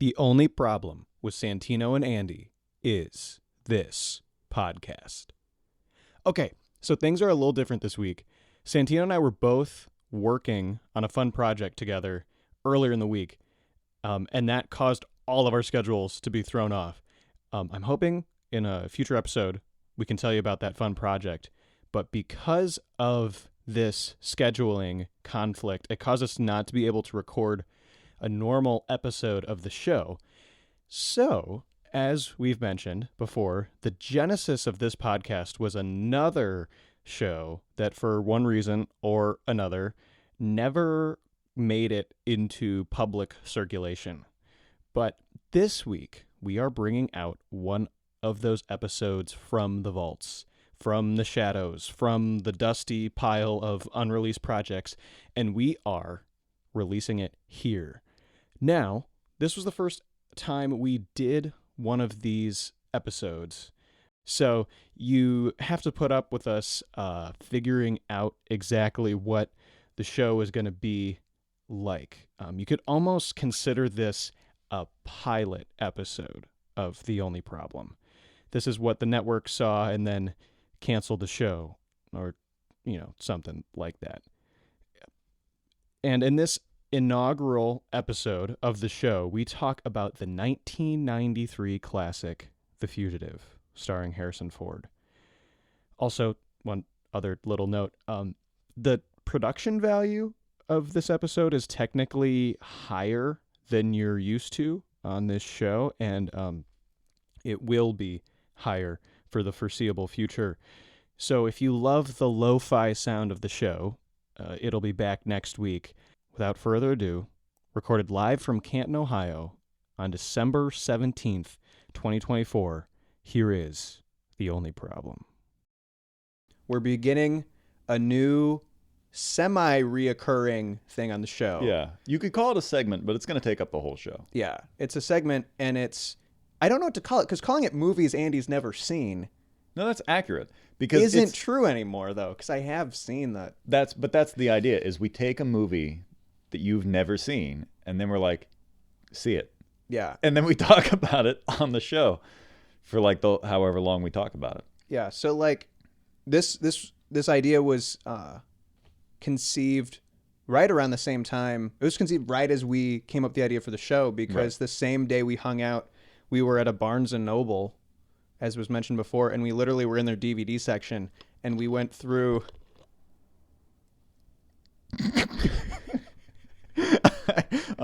The only problem with Santino and Andy is this podcast. Okay, so things are a little different this week. Santino and I were both working on a fun project together earlier in the week, and that caused all of our schedules to be thrown off. I'm hoping in a future episode we can tell you about that fun project, but because of this scheduling conflict, it caused us not to be able to record a normal episode of the show. So, as we've mentioned before, the genesis of this podcast was another show that for one reason or another never made it into public circulation. But this week, we are bringing out one of those episodes from the vaults, from the shadows, from the dusty pile of unreleased projects, and we are releasing it here. Now, this was the first time we did one of these episodes, so you have to put up with us figuring out exactly what the show is going to be like. You could almost consider this a pilot episode of The Only Problem. This is what the network saw and then canceled the show, or, something like that. And in this inaugural episode of the show, we talk about the 1993 classic, The Fugitive, starring Harrison Ford. Also, one other little note, the production value of this episode is technically higher than you're used to on this show, and it will be higher for the foreseeable future. So if you love the lo-fi sound of the show, it'll be back next week. Without further ado, recorded live from Canton, Ohio on December 17th, 2024, here is The Only Problem. We're beginning a new semi-reoccurring thing on the show. Yeah, you could call it a segment, but it's going to take up the whole show. Yeah, it's a segment, and I don't know what to call it, because calling it movies Andy's never seen... No, that's accurate. Because isn't true anymore, though, because I have seen that. But that's the idea, is we take a movie that you've never seen, and then we're like, see it. Yeah. And then we talk about it on the show for like however long we talk about it. Yeah, so like this idea was conceived right around the same time. It was conceived right as we came up with the idea for the show, because the same day we hung out, we were at a Barnes & Noble, as was mentioned before, and we literally were in their DVD section, and we went through...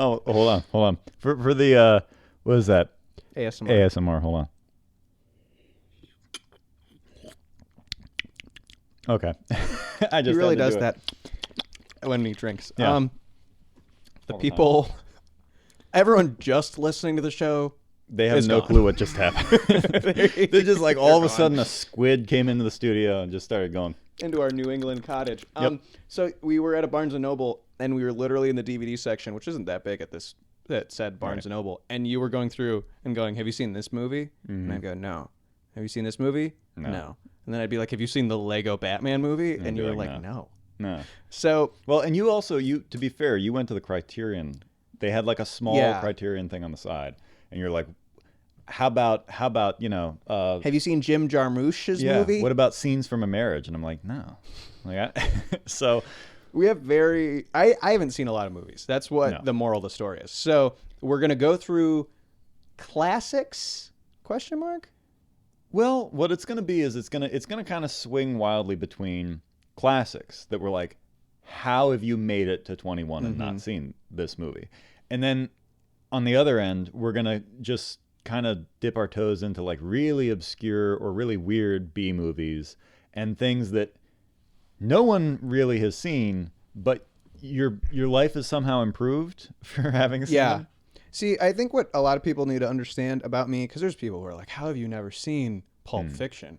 Oh, hold on. For the, what is that? ASMR. Hold on. Okay. He really does that when he drinks. Yeah. Everyone just listening to the show, they have no clue what just happened. They're just like, all of a sudden a squid came into the studio and just started going. Into our New England cottage. Yep. So we were at a Barnes & Noble, and we were literally in the DVD section, which isn't that big that said Barnes & Noble. And you were going through and going, have you seen this movie? Mm-hmm. And I'd go, no. Have you seen this movie? No. And then I'd be like, have you seen the Lego Batman movie? And you were like, no. So, well, and you also, to be fair, you went to the Criterion. They had like a small Criterion thing on the side. And you're like, how about have you seen Jim Jarmusch's movie? What about Scenes from a Marriage? And I'm like, no. So we have I haven't seen a lot of movies. That's what the moral of the story is. So we're going to go through classics, ? Well, what it's going to be is it's going to kind of swing wildly between classics that were like, how have you made it to 21 and not seen this movie? And then on the other end, we're going to just kind of dip our toes into like really obscure or really weird B movies and things that no one really has seen, but your life is somehow improved for having seen them. See, I think what a lot of people need to understand about me, because there's people who are like, how have you never seen Pulp Fiction?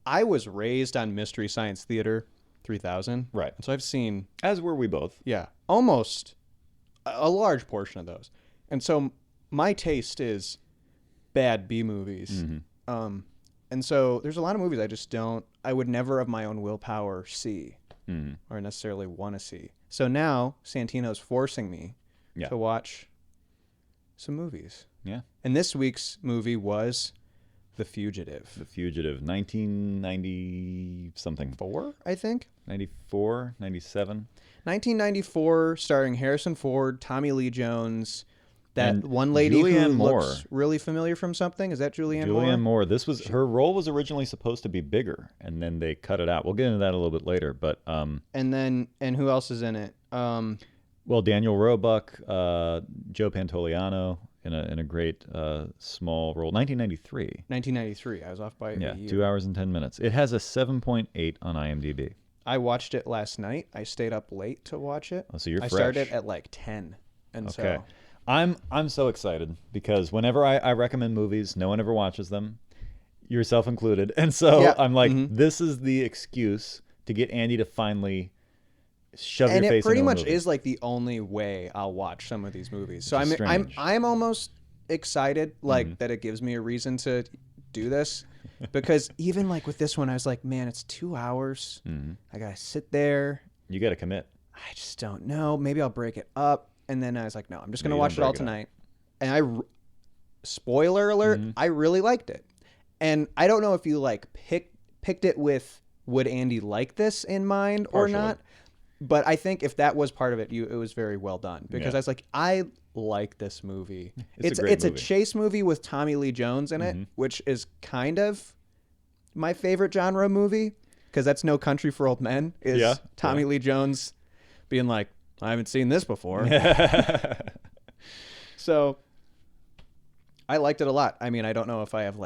I was raised on Mystery Science Theater 3000. Right. And so I've seen... As were we both. Yeah. Almost a large portion of those. And so my taste is bad B movies. Mm-hmm. And so there's a lot of movies I would never of my own willpower see or necessarily want to see. So now Santino's forcing me to watch some movies. Yeah. And this week's movie was The Fugitive. The Fugitive, 1990 something. 4, I think. 94, 97. 1994, starring Harrison Ford, Tommy Lee Jones. That And one lady Julianne who Moore. looks really familiar from something. Is that Julianne Moore? Julianne Moore. This was her role was originally supposed to be bigger, and then they cut it out. We'll get into that a little bit later. But And who else is in it? well, Daniel Roebuck, Joe Pantoliano in a great small role. 1993. 1993. I was off by a year. 2 hours and 10 minutes. It has a 7.8 on IMDb. I watched it last night. I stayed up late to watch it. Oh, so you're I fresh. started at like 10. And Okay. so I'm so excited because whenever I recommend movies, no one ever watches them, yourself included. And so Yeah. I'm like, this is the excuse to get Andy to finally shove your and face it pretty into a much movie. is like the only way I'll watch some of these movies. So Which is I'm strange. almost excited like that it gives me a reason to do this because even like with this one I was like, man, it's 2 hours. I got to sit there. You got to commit. I just don't know. Maybe I'll break it up. And then I was like, no, I'm just going to you watch it don't all break it up. tonight. And spoiler alert, I really liked it. And I don't know if you like picked it with would Andy like this in mind or Partially. not. But I think if that was part of it, it was very well done because Yeah. I was like, I like this movie. It's a great it's movie. a chase movie with Tommy Lee Jones in it, which is kind of my favorite genre movie because that's No Country for Old Men. Is Yeah, Tommy yeah. Lee Jones being like, I haven't seen this before. So I liked it a lot. I mean, I don't know if I have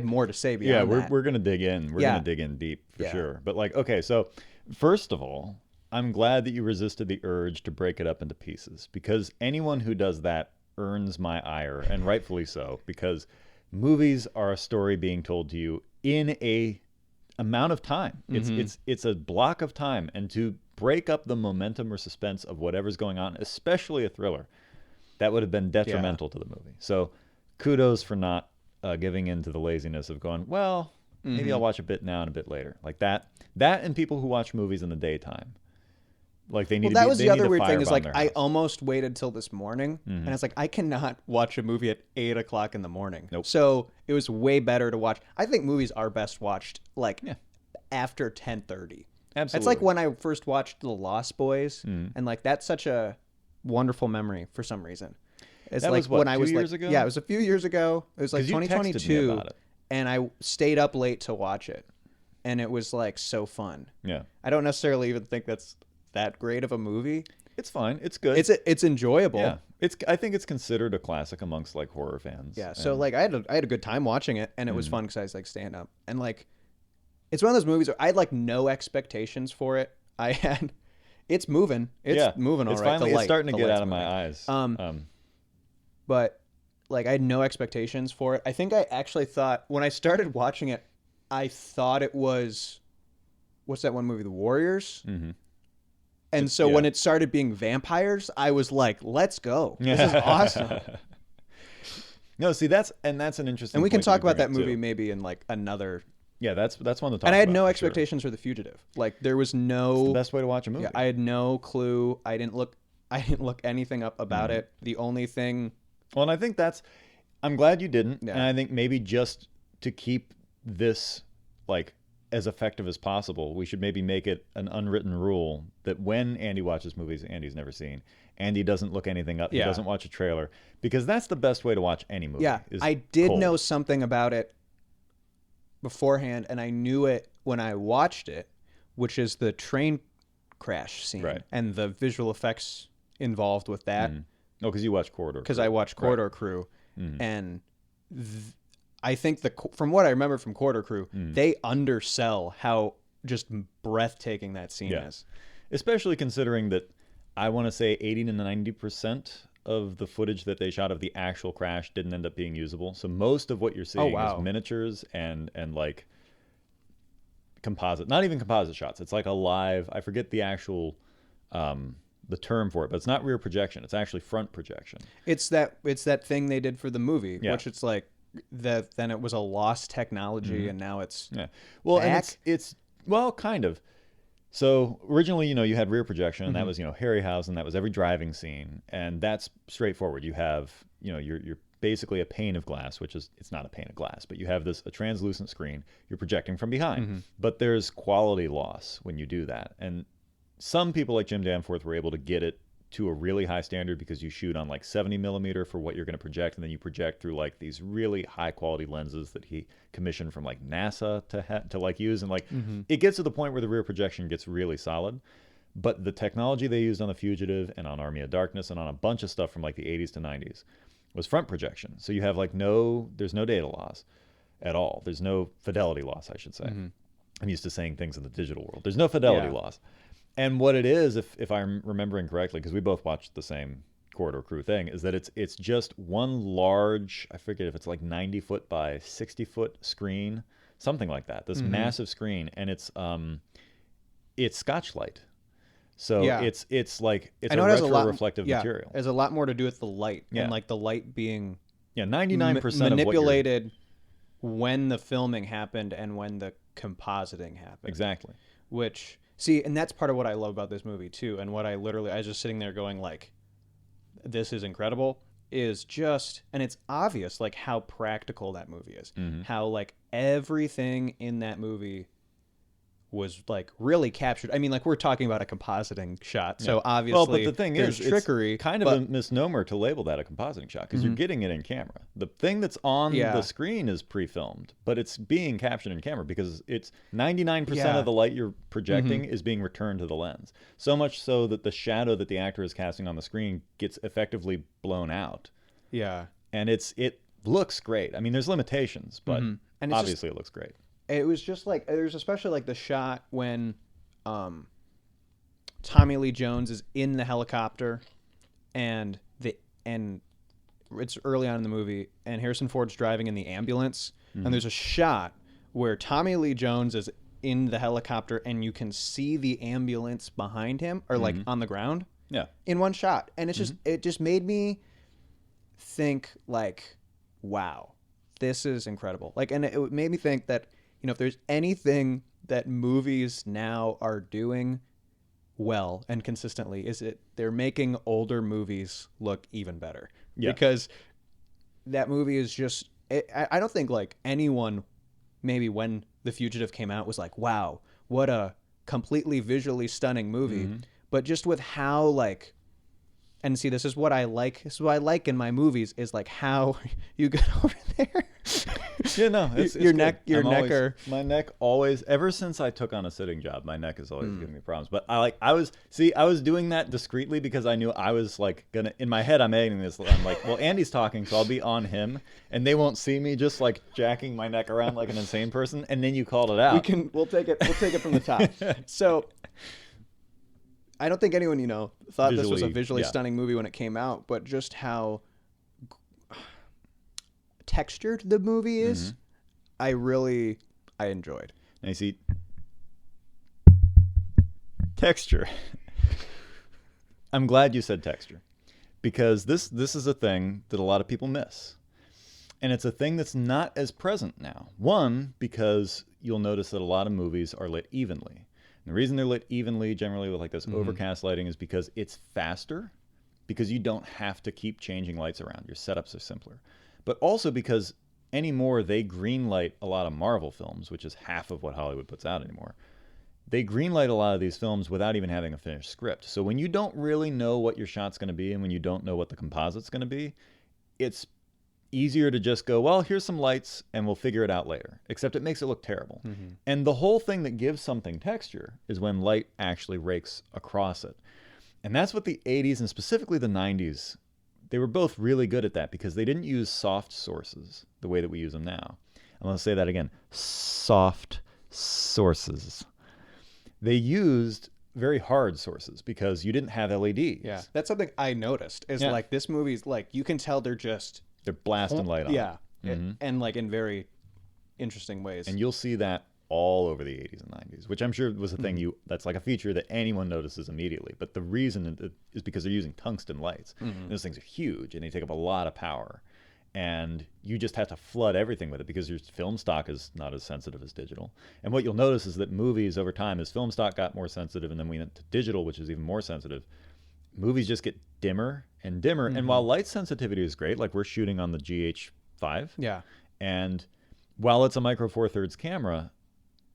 more to say beyond that. we're gonna dig in. We're gonna dig in deep for sure. But like, okay, so first of all, I'm glad that you resisted the urge to break it up into pieces because anyone who does that earns my ire, and rightfully so, because movies are a story being told to you in a amount of time. It's a block of time, and to break up the momentum or suspense of whatever's going on, especially a thriller, that would have been detrimental to the movie. So kudos for not giving in to the laziness of going, well, maybe I'll watch a bit now and a bit later. Like that and people who watch movies in the daytime. Like they need Well, that to be, was they the need other a weird thing is firebomb like their I house. almost waited till this morning, and I was like, I cannot watch a movie at 8 o'clock in the morning. Nope. So it was way better to watch. I think movies are best watched like after 10:30. Absolutely. It's like when I first watched The Lost Boys, and like that's such a wonderful memory for some reason. It's That like was, what, when I 2 was years like, ago? yeah, it was a few years ago. It was like 'Cause you texted me 2022, about it. and I stayed up late to watch it, and it was like so fun. Yeah. I don't necessarily even think that's that great of a movie. It's fine. It's good. It's enjoyable. yeah. I think it's considered a classic amongst like horror fans. Yeah. So And like I had a good time watching it, and it was fun because I was like staying up, and like it's one of those movies where I had like no expectations for it. It's moving. It's moving all it's right. finally The it's starting to the get light's out of moving. my eyes. But like I had no expectations for it. I think I actually thought when I started watching it, I thought it was what's that one movie, The Warriors? Mm-hmm. And so when it started being vampires, I was like, "Let's go! This is awesome!" No, see that's an interesting. And we can point talk you about bring that up, movie too. maybe in like another. Yeah, that's one to talk about. And I had no for sure. expectations for The Fugitive. Like there was no. The best way to watch a movie. Yeah, I had no clue. I didn't look anything up about it. The only thing. Well, and I think I'm glad you didn't. Yeah. And I think maybe just to keep this like as effective as possible, we should maybe make it an unwritten rule that when Andy watches movies Andy's never seen, Andy doesn't look anything up. Yeah. He doesn't watch a trailer because that's the best way to watch any movie. Yeah, is I did cold. know something about it beforehand, and I knew it when I watched it, which is the train crash scene Right. and the visual effects involved with that. Oh, because you watch Corridor. Because I watched Corridor Crew, and I think from what I remember from Corridor Crew, they undersell how just breathtaking that scene is. Especially considering that I want to say 80 to 90% of the footage that they shot of the actual crash didn't end up being usable. So most of what you're seeing is miniatures and like composite, not even composite shots. It's like a live, I forget the actual the term for it, but it's not rear projection. It's actually front projection. It's that thing they did for the movie, Yeah. which it's like then it was a lost technology, and now it's Yeah. Well, and back? it's well, kind of. So originally, you had rear projection, and that was, Harryhausen. That was every driving scene, and that's straightforward. You have, you're basically a pane of glass, which is, it's not a pane of glass, but you have a translucent screen. You're projecting from behind, but there's quality loss when you do that. And some people like Jim Danforth were able to get it to a really high standard because you shoot on like 70 millimeter for what you're going to project, and then you project through like these really high quality lenses that he commissioned from like NASA to like use, and like it gets to the point where the rear projection gets really solid. But the technology they used on The Fugitive and on Army of Darkness and on a bunch of stuff from like the 80s to 90s was front projection. So you have like there's no data loss at all. There's no fidelity loss, I should say. I'm used to saying things in the digital world. There's no fidelity loss. And what it is, if I'm remembering correctly, because we both watched the same Corridor Crew thing, is that it's just one large, I forget if it's like 90-foot by 60-foot screen, something like that. This massive screen, and it's Scotch-Light. So it's like a retro-reflective material. It has a lot more to do with the light, and like the light being 99% manipulated when the filming happened and when the compositing happened. Exactly. Which... See, and that's part of what I love about this movie, too, and what I was just sitting there going, like, this is incredible, is just, and it's obvious, like, how practical that movie is. How, like, everything in that movie was, like, really captured. I mean, like, we're talking about a compositing shot, so obviously well, but the thing there's is, trickery. It's kind of a misnomer to label that a compositing shot, because you're getting it in camera. The thing that's on the screen is pre-filmed, but it's being captured in camera because it's 99% of the light you're projecting is being returned to the lens. So much so that the shadow that the actor is casting on the screen gets effectively blown out. Yeah. And it looks great. I mean, there's limitations, but and obviously it looks great. It was just like, there's especially like the shot when Tommy Lee Jones is in the helicopter and it's early on in the movie, and Harrison Ford's driving in the ambulance, and there's a shot where Tommy Lee Jones is in the helicopter and you can see the ambulance behind him, or like on the ground in one shot. And it's just, it just made me think like, wow, this is incredible. Like, and it made me think that, if there's anything that movies now are doing well and consistently, is they're making older movies look even better. Because that movie is just, I don't think like anyone, maybe when The Fugitive came out, was like, wow, what a completely visually stunning movie. But just with how like, and see, this is what I like. This is what I like in my movies, is like how you get over there. Yeah, no, it's your good. neck, my neck always, ever since I took on a sitting job, my neck has always given me problems. But I was doing that discreetly because I knew I was like in my head, I'm editing this. I'm like, well, Andy's talking, so I'll be on him, and they won't see me just like jacking my neck around like an insane person. And then you called it out. We'll take it from the top. So I don't think anyone, thought this was a visually stunning movie when it came out, but just how textured the movie is, I enjoyed. Now you see, texture. I'm glad you said texture, because this is a thing that a lot of people miss. And it's a thing that's not as present now. One, because you'll notice that a lot of movies are lit evenly. And the reason they're lit evenly, generally with like this overcast lighting, is because it's faster, because you don't have to keep changing lights around. Your setups are simpler. But also because anymore they greenlight a lot of Marvel films, which is half of what Hollywood puts out anymore. They greenlight a lot of these films without even having a finished script. So when you don't really know what your shot's going to be, and when you don't know what the composite's going to be, it's easier to just go, well, here's some lights and we'll figure it out later. Except it makes it look terrible. And the whole thing that gives something texture is when light actually rakes across it. And that's what the 80s and specifically the 90s, they were both really good at that, because they didn't use soft sources the way that we use them now. I'm going to say that again. Soft sources. They used very hard sources because you didn't have LEDs. Yeah, that's something I noticed, is like this movie's like, you can tell they're blasting light on. Yeah. And like in very interesting ways. And you'll see that all over the 80s and 90s, which I'm sure was a thing that's like a feature that anyone notices immediately. But the reason is because they're using tungsten lights. And those things are huge and they take up a lot of power. and you just have to flood everything with it because your film stock is not as sensitive as digital. And what you'll notice is that movies over time, as film stock got more sensitive and then we went to digital, which is even more sensitive, movies just get dimmer and dimmer. And while light sensitivity is great, like we're shooting on the GH5, Yeah. and while it's a micro four thirds camera,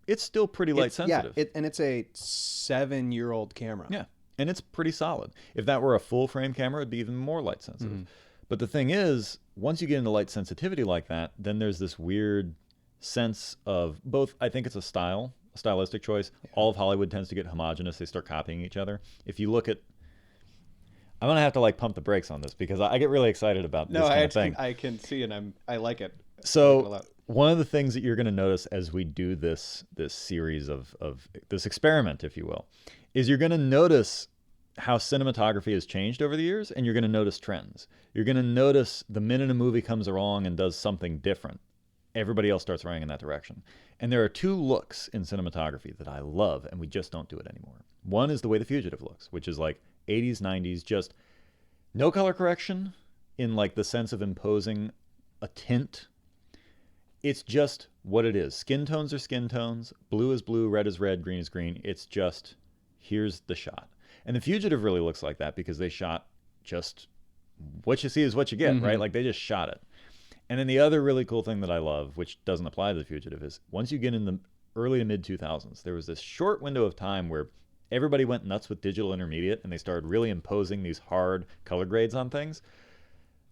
it's still pretty light sensitive. Yeah, and it's a 7-year-old camera. Yeah, and it's pretty solid. If that were a full frame camera, it'd be even more light sensitive. But the thing is, once you get into light sensitivity like that, then there's this weird sense of both. I think it's a stylistic choice. Yeah. All of Hollywood tends to get homogenous. They start copying each other. If you look at, I'm gonna have to like pump the brakes on this because I get really excited about this kind of thing. I can see it. I like it. So one of the things that you're going to notice as we do this series of this experiment, if you will, is you're going to notice how cinematography has changed over the years, and you're going to notice trends. You're going to notice the minute a movie comes along and does something different, everybody else starts running in that direction. And there are two looks in cinematography that I love, and we just don't do it anymore. One is the way The Fugitive looks, which is like 80s, 90s, just no color correction in like the sense of imposing a tint. It's just what it is. Skin tones are skin tones. Blue is blue, red is red, green is green. It's just, here's the shot. And The Fugitive really looks like that because they shot just what you see is what you get, right? Like they just shot it. And then the other really cool thing that I love, which doesn't apply to The Fugitive, is once you get in the early to mid 2000s, there was this short window of time where everybody went nuts with digital intermediate and they started really imposing these hard color grades on things.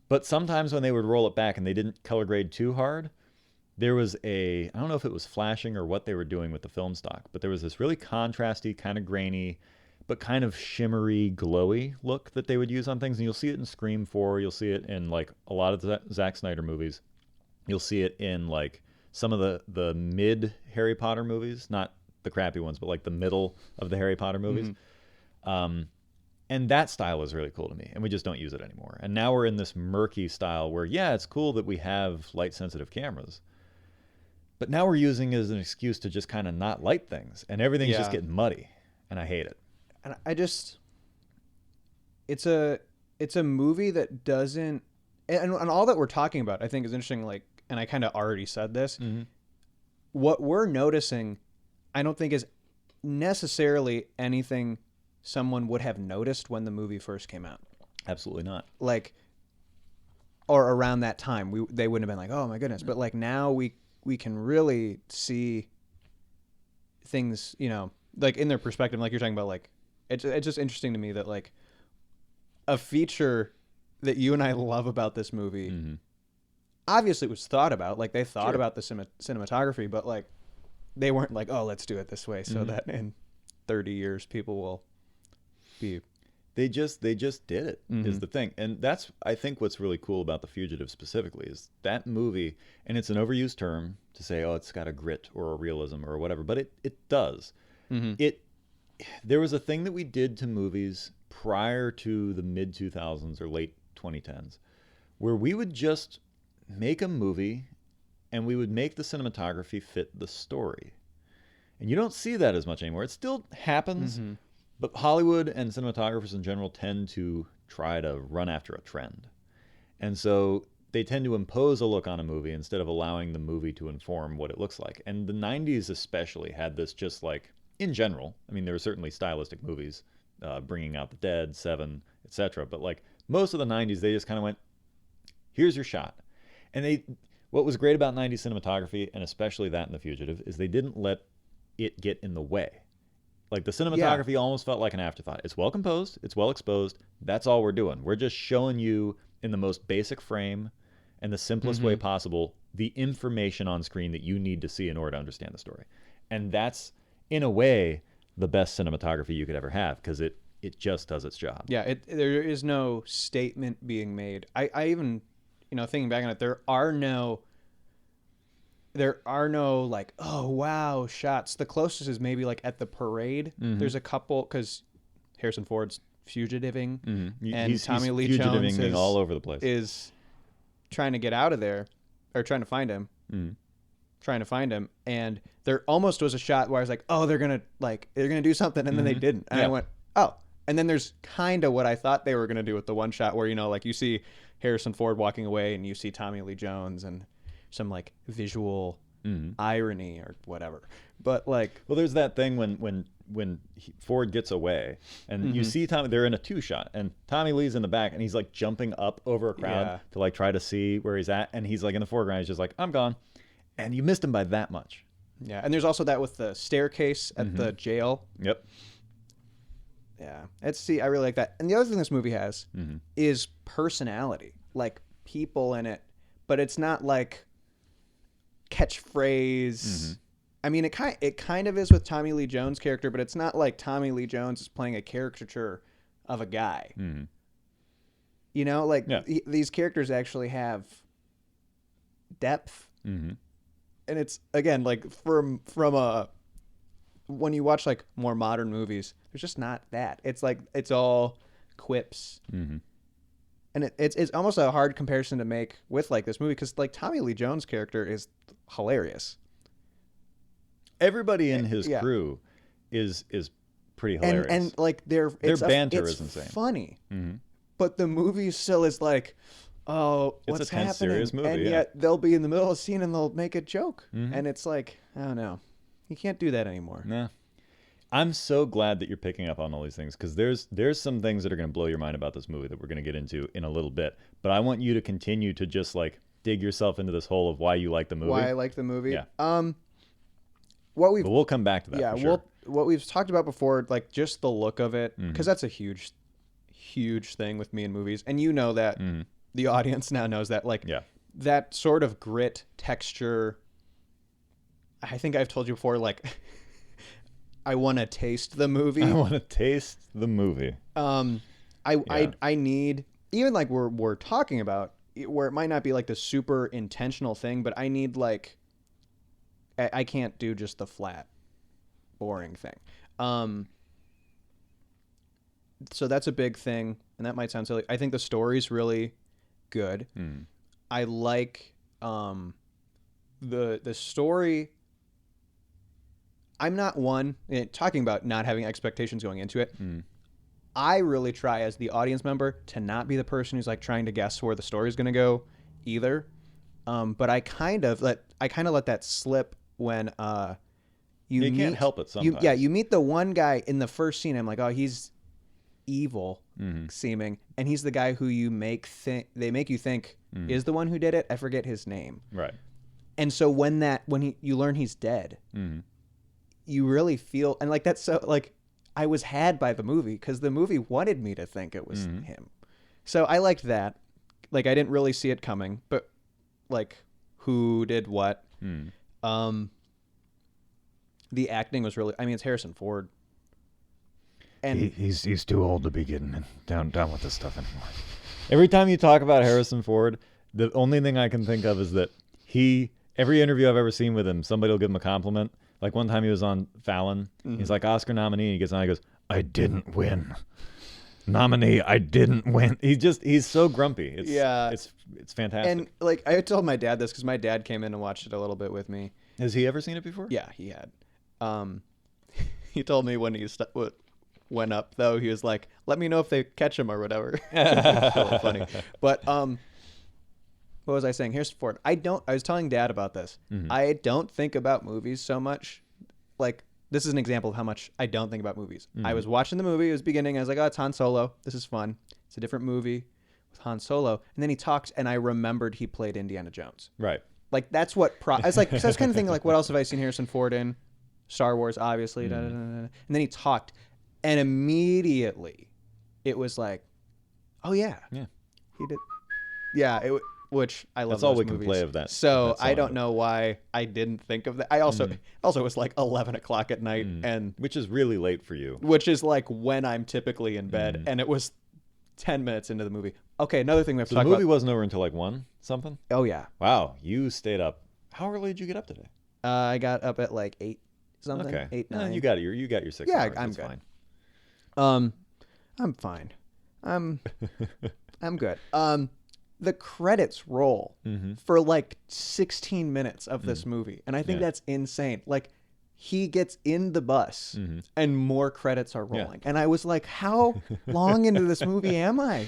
But sometimes when they would roll it back and they didn't color grade too hard, there was I don't know if it was flashing or what they were doing with the film stock, but there was this really contrasty, kind of grainy, but kind of shimmery, glowy look that they would use on things. And you'll see it in Scream 4. You'll see it in like a lot of the Zack Snyder movies. You'll see it in like some of the mid Harry Potter movies, not the crappy ones, but like the middle of the Harry Potter movies. And that style is really cool to me, and we just don't use it anymore. And now we're in this murky style where, yeah, it's cool that we have light-sensitive cameras, but now we're using it as an excuse to just kind of not light things, and everything's just getting muddy, and I hate it. And it's a movie that doesn't, and all that we're talking about, I think is interesting. Like, and I kind of already said this. What we're noticing, I don't think is necessarily anything someone would have noticed when the movie first came out. Absolutely not. Like, or around that time, they wouldn't have been like, oh my goodness. But like now we can really see things, you know, like in their perspective, like you're talking about. Like, it's just interesting to me that like a feature that you and I love about this movie, obviously it was thought about. Like they thought about the cinematography, but like they weren't like, oh, let's do it this way so that in 30 years people will be. They just did it, is the thing. And that's, I think, what's really cool about The Fugitive specifically is that movie, and it's an overused term to say, oh, it's got a grit or a realism or whatever, but it does. There was a thing that we did to movies prior to the mid 2000s or late 2010s where we would just make a movie and we would make the cinematography fit the story. And you don't see that as much anymore. It still happens, but Hollywood and cinematographers in general tend to try to run after a trend. And so they tend to impose a look on a movie instead of allowing the movie to inform what it looks like. And the 90s especially had this just like, in general, I mean, there were certainly stylistic movies, Bringing Out the Dead, Seven, etc. But like most of the 90s, they just kind of went, here's your shot. And what was great about 90s cinematography, and especially that in The Fugitive, is they didn't let it get in the way. Like the cinematography almost felt like an afterthought. It's well composed, it's well exposed. That's all we're doing. We're just showing you in the most basic frame and the simplest way possible the information on screen that you need to see in order to understand the story. And that's, in a way, the best cinematography you could ever have because it just does its job. Yeah, there is no statement being made. I even, you know, thinking back on it, there are no like, oh wow shots. The closest is maybe like at the parade. There's a couple because Harrison Ford's fugitiving and Tommy Lee Jones is all over the place. Is trying to get out of there or trying to find him. And there almost was a shot where I was like, oh, they're gonna do something, and then they didn't, and I went, oh. And then there's kind of what I thought they were gonna do with the one shot where, you know, like you see Harrison Ford walking away and you see Tommy Lee Jones and some like visual irony or whatever. But like, well, there's that thing when Ford gets away and you see Tommy, they're in a 2-shot and Tommy Lee's in the back and he's like jumping up over a crowd to like try to see where he's at, and he's like in the foreground, he's just like, I'm gone, and you missed him by that much. Yeah, and there's also that with the staircase at the jail. Yep. Yeah, I really like that. And the other thing this movie has is personality, like people in it, but it's not like catchphrase. I mean, it kind of is with Tommy Lee Jones' character, but it's not like Tommy Lee Jones is playing a caricature of a guy. You know, like these characters actually have depth, and it's again like from a when you watch like more modern movies, there's just not that. It's like it's all quips, and it's almost a hard comparison to make with like this movie because like Tommy Lee Jones' character is hilarious. Everybody in his crew is pretty hilarious, and like their banter is insane, funny. But the movie still is like, oh, it's what's a tense, happening? serious movie, and yet they'll be in the middle of a scene and they'll make a joke, and it's like, I don't know, you can't do that anymore. Nah. I'm so glad that you're picking up on all these things because there's some things that are going to blow your mind about this movie that we're going to get into in a little bit. But I want you to continue to just like dig yourself into this hole of why you like the movie. Why I like the movie? Yeah. But we'll come back to that. Yeah. For sure. What we've talked about before, like just the look of it, because that's a huge thing with me in movies, and you know that the audience now knows that. Like that sort of grit texture. I think I've told you before, like. I want to taste the movie. I want to taste the movie. I need, even like we're talking about, where it might not be like the super intentional thing, but I need like, I can't do just the flat, boring thing. So that's a big thing, and that might sound silly. I think the story's really good. I like the story. I'm not one talking about not having expectations going into it. I really try as the audience member to not be the person who's like trying to guess where the story is going to go either. But I kind of let that slip when you can't help it sometimes. You meet the one guy in the first scene. I'm like, oh, he's evil seeming, and he's the guy who they make you think is the one who did it. I forget his name. Right. And so when you learn he's dead. You really feel, and like that's so like I was had by the movie because the movie wanted me to think it was him. So I liked that. Like I didn't really see it coming, but like who did what. The acting was really. I mean, it's Harrison Ford, and he's too old to be getting down with this stuff anymore. Every time you talk about Harrison Ford, the only thing I can think of is that every interview I've ever seen with him, somebody will give him a compliment. Like one time he was on Fallon. He's like, Oscar nominee. And he gets on and he goes, I didn't win. I didn't win. He's so grumpy. It's fantastic. And like I told my dad this because my dad came in and watched it a little bit with me. Has he ever seen it before? Yeah, he had. He told me when he went up though, he was like, let me know if they catch him or whatever. It's really funny. But what was I saying? Here's Ford. I was telling Dad about this. I don't think about movies so much. Like, this is an example of how much I don't think about movies. I was watching the movie. It was beginning. I was like, oh, it's Han Solo. This is fun. It's a different movie with Han Solo. And then he talked, and I remembered he played Indiana Jones. Right. Like, that's what... I was like, so I was kind of thinking, like, what else have I seen Harrison Ford in? Star Wars, obviously. And then he talked. And immediately, it was like, oh, yeah. Yeah. He did. Yeah, which I love. That's all we movies. can play of that. So I don't know why I didn't think of that. I also was like 11 o'clock at night, and which is really late for you. Which is like when I'm typically in bed, and it was 10 minutes into the movie. Okay, another thing we have to talk about. The movie wasn't over until like 1 something. Oh yeah. Wow, you stayed up. How early did you get up today? I got up at like 8 something. Okay. 8, 9. You got your 6 yeah, hours. I'm That's good. Fine. I'm fine. I'm good. The credits roll for like 16 minutes of this movie. And I think that's insane. Like he gets in the bus and more credits are rolling. And I was like, how long into this movie am I?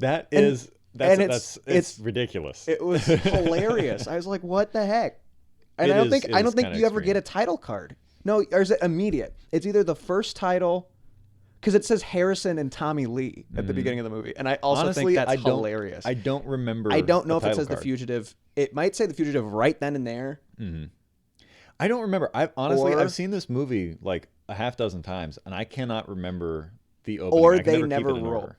That is It's ridiculous. It was hilarious. I was like, what the heck? And It I is don't think you ever extreme. get a title card. No, or is it immediate? It's either the first title, because it says Harrison and Tommy Lee at the beginning of the movie, and I also Honestly, think that's hilarious. I don't remember. I don't know if it title says card. The Fugitive. It might say The Fugitive right then and there. I don't remember. Honestly, Or- I've seen this movie like a half dozen times, and I cannot remember the opening. Or I can they keep never it in roll, order.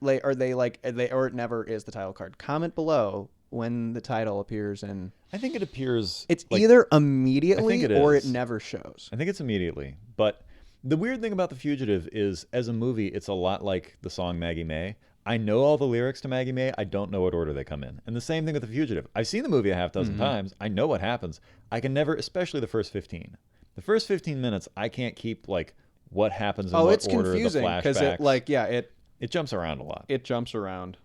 or it never is the title card. Comment below when the title appears, and I think it appears. it's like, either immediately it or it is. never shows. I think it's immediately. But the weird thing about The Fugitive is, as a movie, it's a lot like the song Maggie May. I know all the lyrics to Maggie May. I don't know what order they come in. And the same thing with The Fugitive. I've seen the movie a half dozen times. I know what happens. I can never, especially the first 15. The first 15 minutes, I can't keep like what happens in what It's order, confusing the because flashbacks. It jumps around a lot. it jumps around.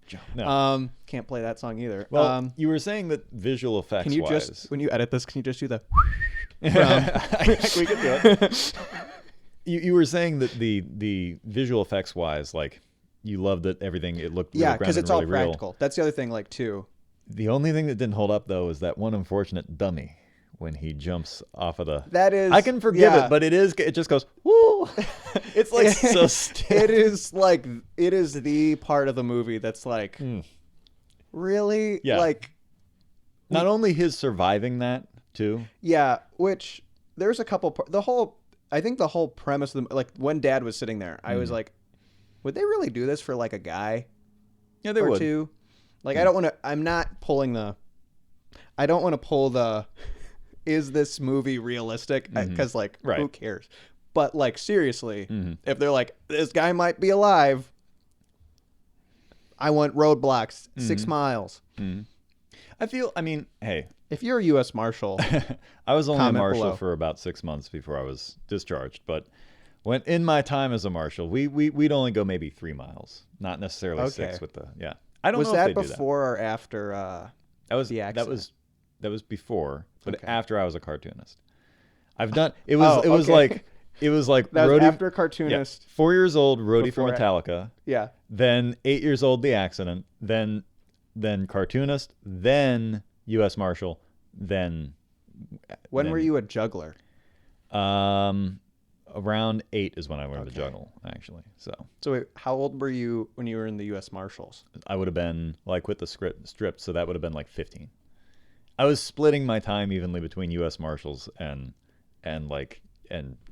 Jump. No. Can't play that song either. Well, you were saying that visual effects can you wise, just when you edit this, can you just do the? we could do it. You were saying that the visual effects wise, like you loved that everything it looked really because grounded it's and all really real. practical. That's the other thing, like too. The only thing that didn't hold up though is that one unfortunate dummy when he jumps off of the. That is. I can forgive yeah. it, but it just goes woo. It's like so stiff. It is the part of the movie that's like really Yeah. like Not only his surviving that too. yeah, which there's a couple I think the whole premise of the, like when Dad was sitting there, I was like, would they really do this for like a guy Yeah, they or would. two? Like I don't want to. I'm not pulling the. I don't want to pull the. Is this movie realistic? Because like, Right. who cares? But like, seriously, if they're like, this guy might be alive. I want roadblocks, 6 miles. I mean, hey, If you're a U.S. Marshal, I was only a Comment marshal below. for about 6 months before I was discharged. But when in my time as a marshal, we'd only go maybe 3 miles, not necessarily Okay. 6 with the I don't was know if that they do that. before or after That was the accident? that was before, but Okay. after I was a cartoonist. I've done it was okay. it was like That was roadie, after cartoonist. 4 years old, roadie for Before- Metallica. Yeah. Then 8 years old, the accident. Then cartoonist. Then U.S. Marshal. Then When were you a juggler? around 8 is when I learned to juggle, actually. So So wait, how old were you when you were in the U.S. Marshals? I would have been, well, I quit the strip, so that would have been like 15. I was splitting my time evenly between U.S. Marshals and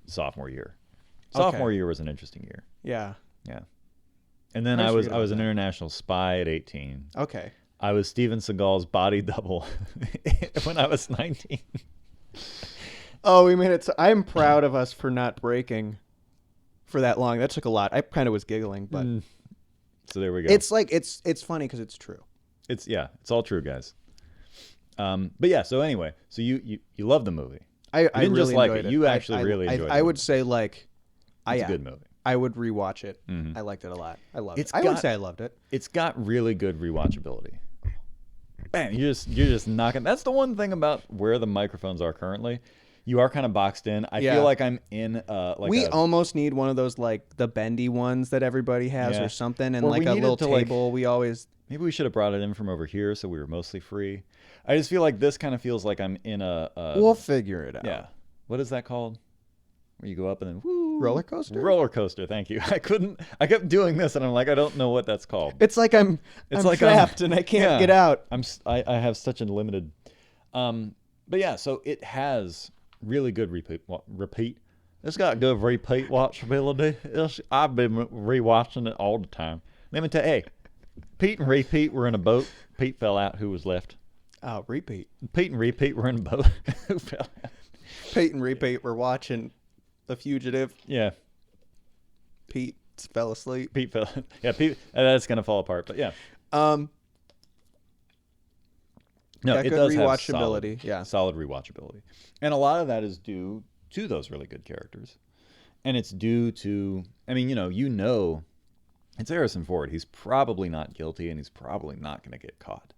sophomore year. Sophomore year was an interesting year. Yeah. Yeah. And then I I was forget an about that. international spy at 18. Okay. I was Steven Seagal's body double when I was 19. Oh, we made it. I'm proud of us for not breaking for that long. That took a lot. I kind of was giggling, but So there we go. it's like it's funny because it's true. It's all true, guys. But yeah, so anyway, so you love the movie. I didn't really just like enjoyed it. You actually really enjoyed it. I would say like, It's a good movie. I would rewatch it. I liked it a lot. I loved It's it. I would got- say I loved it. It's got really good rewatchability. Man, you're just knocking. That's the one thing about where the microphones are currently. You are kind of boxed in. I Yeah. feel like I'm in like We a, almost need one of those like the bendy ones that everybody has Yeah. or something, and Or like we a needed little to, like- table. We always maybe we should have brought it in from over here so we were mostly free. I just feel like this kind of feels like I'm in a we'll figure it out. yeah. What is that called? Where you go up and then woo. Roller coaster. Roller coaster. Thank you. I kept doing this and I'm like, I don't know what that's called. It's like I'm like trapped and I can't yeah. get out. I have such a limited but yeah, so it has really good repeat. It's got good repeat watchability. I've been rewatching it all the time. Let me tell you, hey, Pete and Repeat were in a boat. Pete fell out. Who was left? Oh, repeat. Pete and Repeat were in a boat. Who fell out? Pete and repeat. We're watching The Fugitive. Yeah, Pete fell asleep. Pete fell. Yeah, Pete. That's gonna fall apart. But yeah, no, got it good does have rewatchability, yeah. solid rewatchability, and a lot of that is due to those really good characters, and it's due to. I mean, it's Harrison Ford. He's probably not guilty, and he's probably not going to get caught.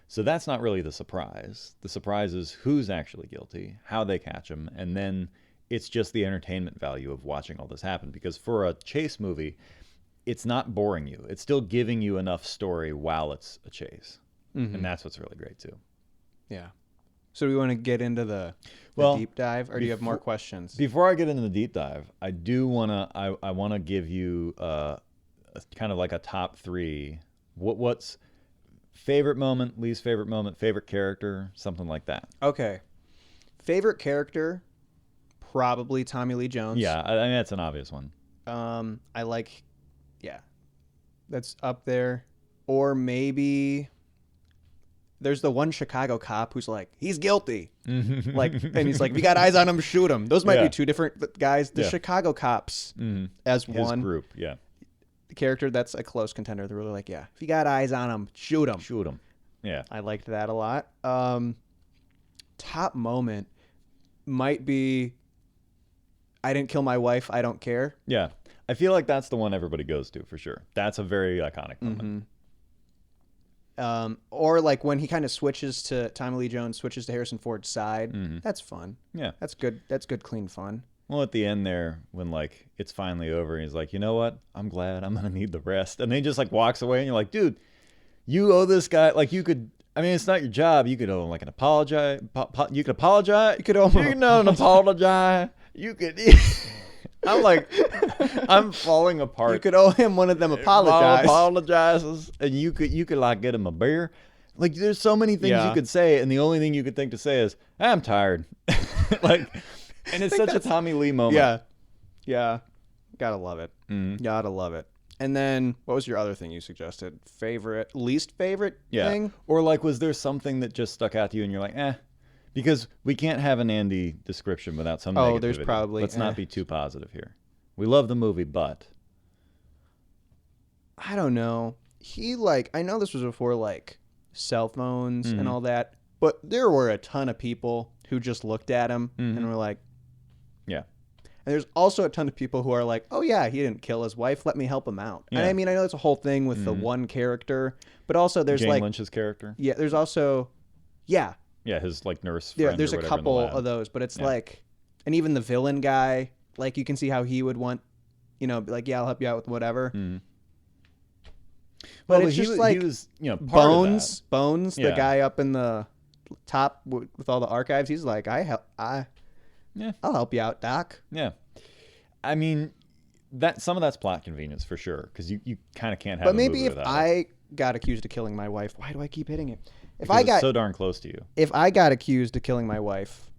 So that's not really the surprise. The surprise is who's actually guilty, how they catch him, and then it's just the entertainment value of watching all this happen. Because for a chase movie, it's not boring you. It's still giving you enough story while it's a chase. Mm-hmm. And that's what's really great too. Yeah. So do we want to get into the deep dive, or do you have more questions? Before I get into the deep dive, I do want to I want to give you kind of like a top 3. What's favorite moment, least favorite moment, favorite character, something like that. Okay. Favorite character, probably Tommy Lee Jones. Yeah, I mean that's an obvious one. I like, that's up there. Or maybe there's the one Chicago cop who's like, he's guilty. Like, and he's like, if you got eyes on him, shoot him. Those might be two different guys. The Chicago cops as His one group, the character, that's a close contender. They're really like, if you got eyes on him, shoot him. Shoot him. Yeah. I liked that a lot. Top moment might be, I didn't kill my wife, I don't care. Yeah. I feel like that's the one everybody goes to for sure. That's a very iconic moment. Or like when he kind of switches to Tommy Lee Jones, switches to Harrison Ford's side. That's fun. Yeah. That's good. That's good, clean fun. Well, at the end there, when like it's finally over, he's like, you know what? I'm glad. I'm gonna need the rest. And then he just like walks away, and you're like, dude, you owe this guy. Like you could. I mean, it's not your job. You could owe him like an apologize. You could apologize. You could owe him. You know, an apologize. You could. I'm like, I'm falling apart. You could owe him one of them apologizes, and you could like get him a beer. Like, there's so many things you could say, and the only thing you could think to say is, I'm tired. Like, and it's such a Tommy Lee moment. Yeah. Gotta love it. Gotta love it. And then, what was your other thing you suggested? Least favorite thing? Or like, was there something that just stuck out to you, and you're like, Because we can't have an Andy description without some negativity. There's probably... Let's not be too positive here. We love the movie, but... I don't know. He, like... I know this was before, like, cell phones and all that, but there were a ton of people who just looked at him and were like... Yeah. And there's also a ton of people who are like, oh, yeah, he didn't kill his wife. Let me help him out. Yeah. And I mean, I know it's a whole thing with the one character, but also there's Jane Lynch's character? Yeah, there's also... Yeah. Yeah, his like nurse friend. Yeah, there's a couple of those, but it's like, and even the villain guy, like you can see how he would want, like, I'll help you out with whatever. But it's just like he was, Bones, the guy up in the top with all the archives. He's like, I'll help you out, Doc. Yeah, I mean, some of that's plot convenience for sure, because you kind of can't have. But maybe if I got accused of killing my wife, why do I keep hitting it? If I got so darn close to you. If I got accused of killing my wife,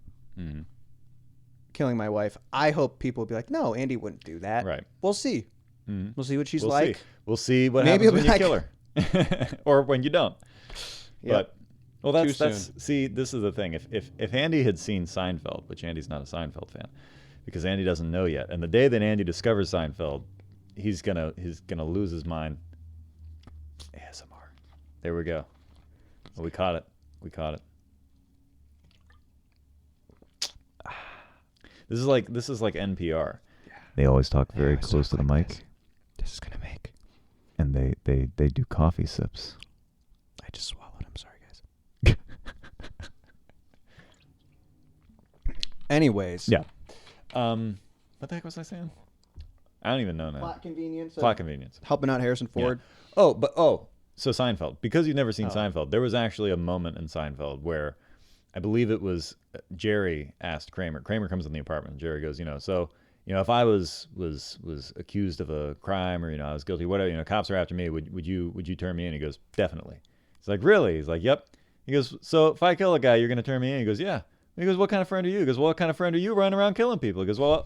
I hope people would be like, no, Andy wouldn't do that. Right. We'll see. We'll see what she's like. We'll see what happens when you kill her, or when you don't. Yep. But that's see, this is the thing. If Andy had seen Seinfeld, which Andy's not a Seinfeld fan, because Andy doesn't know yet, and the day that Andy discovers Seinfeld, he's gonna lose his mind. ASMR. There we go. Oh, we caught it. This is like NPR. Yeah. They always talk very close to the mic. This is gonna make. And they do coffee sips. I just swallowed. I'm sorry, guys. Anyways. Yeah. What the heck was I saying? I don't even know now. Plot convenience. Helping out Harrison Ford. Yeah. So Seinfeld, because you've never seen Seinfeld, there was actually a moment in Seinfeld where I believe it was Jerry asked Kramer. Kramer comes in the apartment. Jerry goes, if I was accused of a crime, or I was guilty, whatever, cops are after me, would you turn me in? He goes, definitely. He's like, really? He's like, yep. He goes, so if I kill a guy, you're gonna turn me in? He goes, yeah. He goes, what kind of friend are you? He goes, well, what kind of friend are you running around killing people? He goes, well,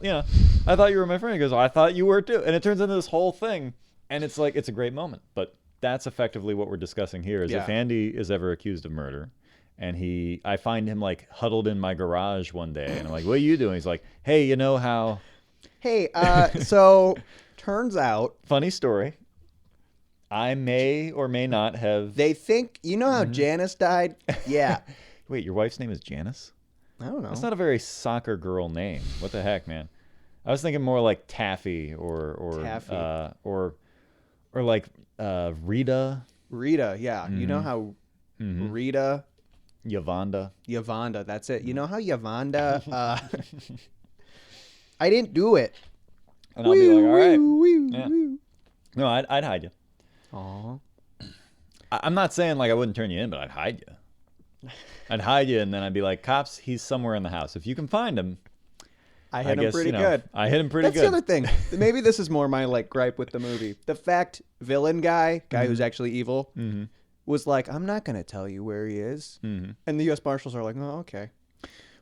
I thought you were my friend. He goes, well, I thought you were too. And it turns into this whole thing, and it's like, it's a great moment, but that's effectively what we're discussing here. Is if Andy is ever accused of murder, and I find him like huddled in my garage one day, and I'm like, what are you doing? He's like, hey, you know how? Hey, so turns out, funny story, I may or may not have. They think, how Janice died? Yeah. Wait, your wife's name is Janice? I don't know. That's not a very soccer girl name. What the heck, man? I was thinking more like Taffy or Taffy. Or like Rita. Rita, yeah. You know how Rita. Yavonda. That's it. You know how Yavonda. I didn't do it. And I'll be like, all right. Yeah. No, I'd hide you. Aw. I'm not saying like I wouldn't turn you in, but I'd hide you. I'd hide you, and then I'd be like, cops, he's somewhere in the house. If you can find him, I I hit him guess, pretty good. I hit him pretty That's good. the other thing. Maybe this is more my like gripe with the movie. The fact villain guy who's actually evil, was like, I'm not gonna tell you where he is, and the U.S. Marshals are like, oh, okay.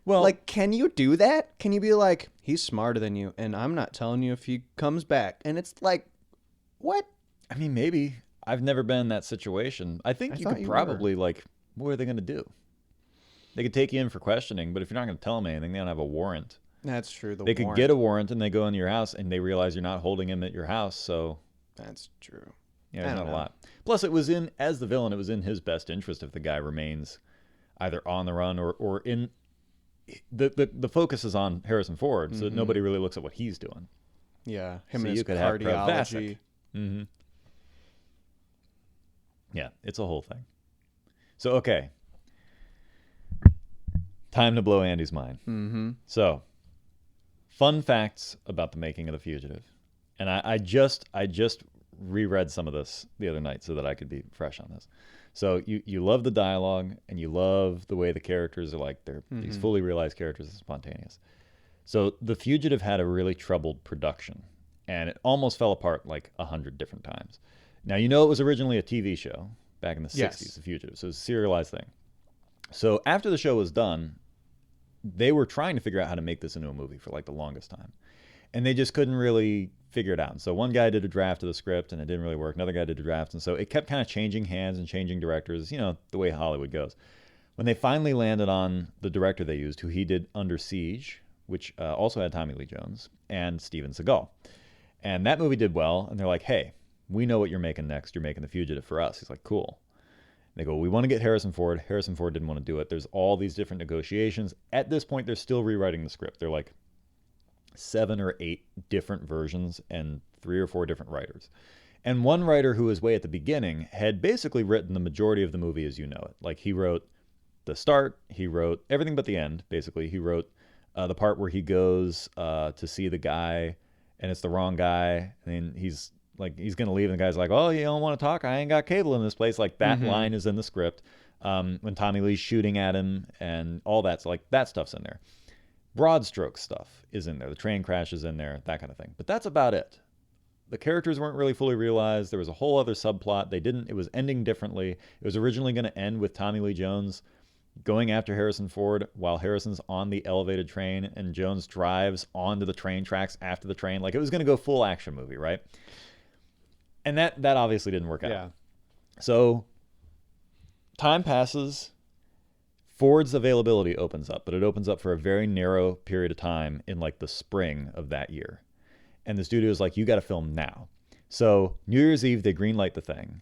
Well, Like, can you do that? Can you be like, he's smarter than you, and I'm not telling you if he comes back? And it's like, what? I mean, maybe. I've never been in that situation. I think you thought could you probably like, what are they going to do? They could take you in for questioning, but if you're not going to tell them anything, they don't have a warrant. That's true. They could get a warrant and they go into your house and they realize you're not holding him at your house. So That's true. yeah, I there's don't not a know. lot. Plus, it was as the villain, it was in his best interest if the guy remains either on the run or in. The focus is on Harrison Ford, so that nobody really looks at what he's doing. Yeah, him So and his you could have cardiology. Mm-hmm. Yeah, it's a whole thing. So, okay. Time to blow Andy's mind. Mm-hmm. So, fun facts about the making of The Fugitive. And I just reread some of this the other night so that I could be fresh on this. So, you love the dialogue and you love the way the characters are like, they're these fully realized characters and spontaneous. So, The Fugitive had a really troubled production. And it almost fell apart like 100 different times. Now, you know it was originally a TV show back in the 60s, Yes. The Fugitive. So it was a serialized thing. So after the show was done, they were trying to figure out how to make this into a movie for like the longest time. And they just couldn't really figure it out. And so one guy did a draft of the script and it didn't really work. Another guy did a draft. And so it kept kind of changing hands and changing directors, you know, the way Hollywood goes. When they finally landed on the director they used, who he did Under Siege, which also had Tommy Lee Jones, and Steven Seagal. And that movie did well. And they're like, hey, we know what you're making next. You're making The Fugitive for us. He's like, cool. They go, we want to get Harrison Ford. Harrison Ford didn't want to do it. There's all these different negotiations. At this point, they're still rewriting the script. They're like 7 or 8 different versions and 3 or 4 different writers. And one writer who was way at the beginning had basically written the majority of the movie as you know it. Like he wrote the start. He wrote everything but the end, basically. He wrote the part where he goes to see the guy and it's the wrong guy. And then he's going to leave and the guy's like, oh, you don't want to talk? I ain't got cable in this place. Like that line is in the script. When Tommy Lee's shooting at him and all that. So like that stuff's in there. Broad stroke stuff is in there. The train crash is in there, that kind of thing. But that's about it. The characters weren't really fully realized. There was a whole other subplot. It was ending differently. It was originally going to end with Tommy Lee Jones going after Harrison Ford while Harrison's on the elevated train and Jones drives onto the train tracks after the train. Like it was going to go full action movie, right? And that obviously didn't work out. Yeah. So time passes. Ford's availability opens up, but it opens up for a very narrow period of time in like the spring of that year. And the studio's like, you got to film now. So New Year's Eve, they greenlight the thing.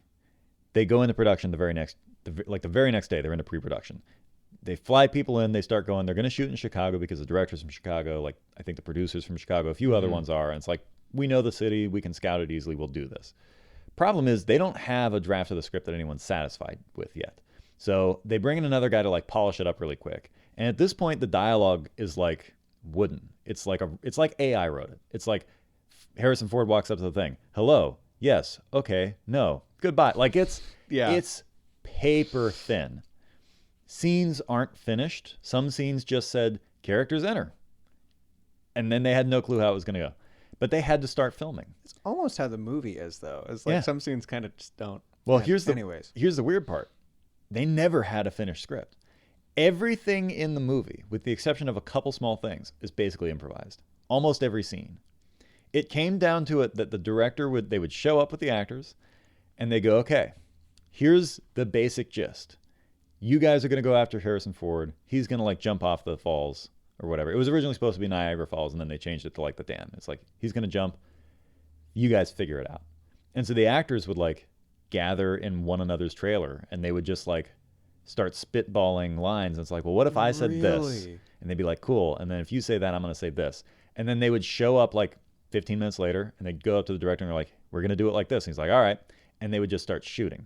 They go into production the very next day. They're into pre-production. They fly people in. They start going. They're going to shoot in Chicago because the director's from Chicago. Like I think the producers from Chicago. A few other ones are. And it's like, we know the city. We can scout it easily. We'll do this. Problem is they don't have a draft of the script that anyone's satisfied with yet. So they bring in another guy to like polish it up really quick. And at this point, the dialogue is like wooden. It's like AI wrote it. It's like Harrison Ford walks up to the thing. Hello. Yes. Okay. No. Goodbye. Like it's paper thin. Scenes aren't finished. Some scenes just said characters enter. And then they had no clue how it was going to go. But they had to start filming. It's almost how the movie is, though. It's like some scenes kind of just don't. Well, Yeah, here's the weird part. They never had a finished script. Everything in the movie, with the exception of a couple small things, is basically improvised. Almost every scene. It came down to it that the director would show up with the actors and they go, okay, here's the basic gist. You guys are going to go after Harrison Ford. He's going to like jump off the falls or whatever. It was originally supposed to be Niagara Falls and then they changed it to like the dam. It's like, he's going to jump. You guys figure it out. And so the actors would like gather in one another's trailer and they would just like start spitballing lines. And it's like, well, what if I said this? And they'd be like, cool. And then if you say that, I'm going to say this. And then they would show up like 15 minutes later and they'd go up to the director and they're like, we're going to do it like this. And he's like, all right. And they would just start shooting.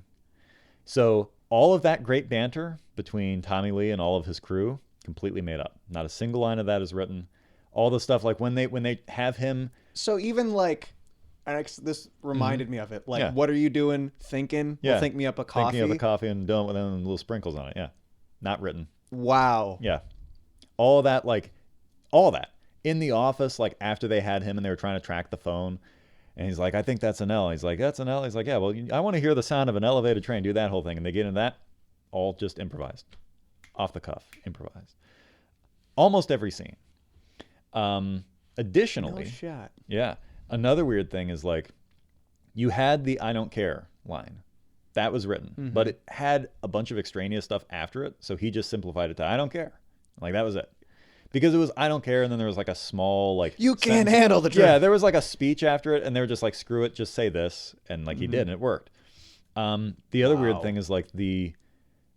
So all of that great banter between Tommy Lee and all of his crew, completely made up. Not a single line of that is written. All the stuff like when they have him. So even like, This reminded me of it. Like, Yeah. what are you doing? Thinking? Yeah. Well, think me up a coffee. Thinking of a coffee and don't with them little sprinkles on it. Yeah. Not written. Wow. Yeah. All that, like, all that. In the office, like, after they had him and they were trying to track the phone, and he's like, I think that's an L. He's like, that's an L. He's like, yeah, well, I want to hear the sound of an elevated train. Do that whole thing. And they get into that. All just improvised. Off the cuff. Improvised. Almost every scene. Additionally, No shot. yeah, another weird thing is, like, you had the I don't care line. That was written, but it had a bunch of extraneous stuff after it, so he just simplified it to I don't care. Like, that was it. Because it was I don't care, and then there was like a small, like, You can't sentence. handle the truth. Yeah, there was like a speech after it, and they were just like, screw it, just say this, and like he did, and it worked. The other weird thing is, like, the